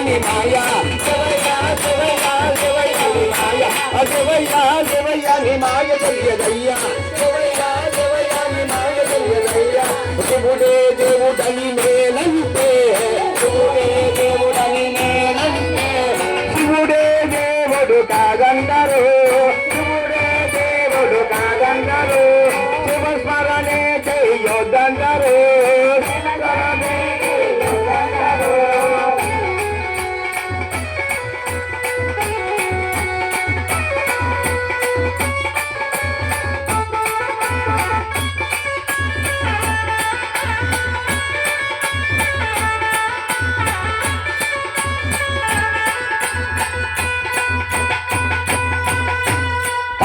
నీ మాయ శివయ్య శివయ్య శివయ్య నీ మాయ శివయ్య శివయ్య నీ మాయ తెలియదయ్యా శివయ్య శివయ్య నీ మాయ తెలియదయ్యా శివుడే దేవుడని నేనంటే శివుడే దేవుడని నేనంటే శివుడే దేవుడు కాదందరు శివుడే దేవుడు కాదందరు శివస్మరణే చెయ్యొద్దందరు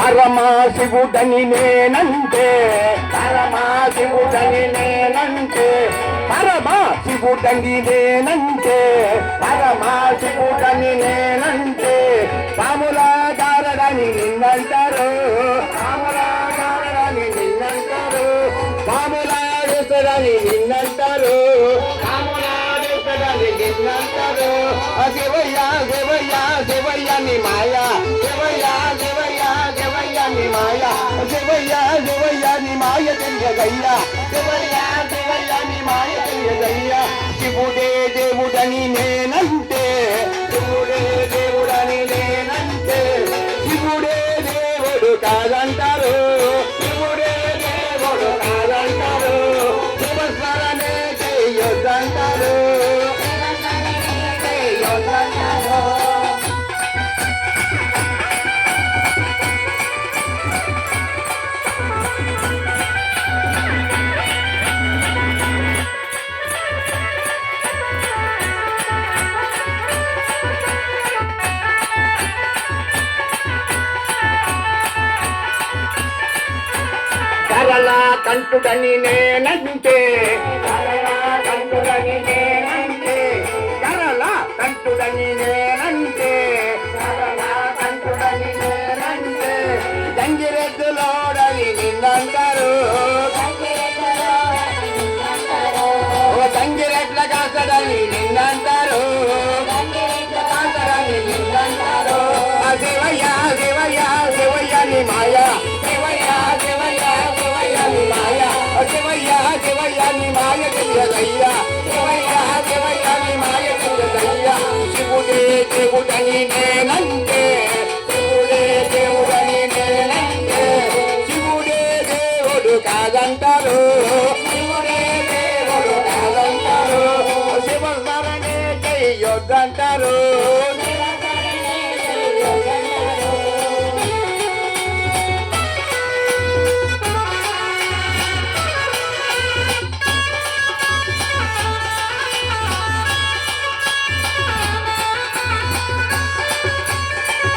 పరమాశివుడని నేనంటే పరమాశివుడని నేనంటే పరమాశివుడని నేనంటే పరమాశివుడని నేనంటే పాములాగారడని నిన్నంటారు పాములాగారడని నిన్నంటారు పాములాగేశ్వరని నిన్నంటారు పాములాగేశ్వరని నిన్నంటారు శివయ్య శివయ్య శివయ్య నీ మాయ శివయ్య శివయ్య శివయ్య నీ మాయ శివయ్య శివయ్య నీ మాయ తెలియదయ్యా శివయ్య శివయ్య నీ మాయ తెలియదయ్యా శివుడే దేవుడని నేనంటే శివుడే దేవుడని నేనంటే శివుడే దేవుడు కాదంటారు శివుడే దేవుడు కాదంటారు శివస్మరణే చెయ్యొద్దంటారు కరళా కంటుడని నేనంటే కరళా కంటుడని నేనంటే కరళా కంటుడని నేనంటే కరళా కంటుడని నేనంటే గంగిరెద్దులోడని నిన్నంటారు గంగిరెడ్ల కాసడని నిన్నంటారు కాసడని నిన్నంటారు శివయ్య శివయ్య శివయ్య నీ మాయ శివయ్య శివయ్య శివయ్య నీ మాయ శివయ్య శివయ్య నీ మాయ తెలియదయ్యా శివయ్య శివయ్య నీ మాయ తెలియదయ్యా శివుడే దేవుడని నేనంటే శివుడే దేవుడని నేనంటే శివుడే దేవుడు కాదంటారు శివుడే దేవుడు కాదంటారు శివస్మరణే చెయ్యొద్దంటారు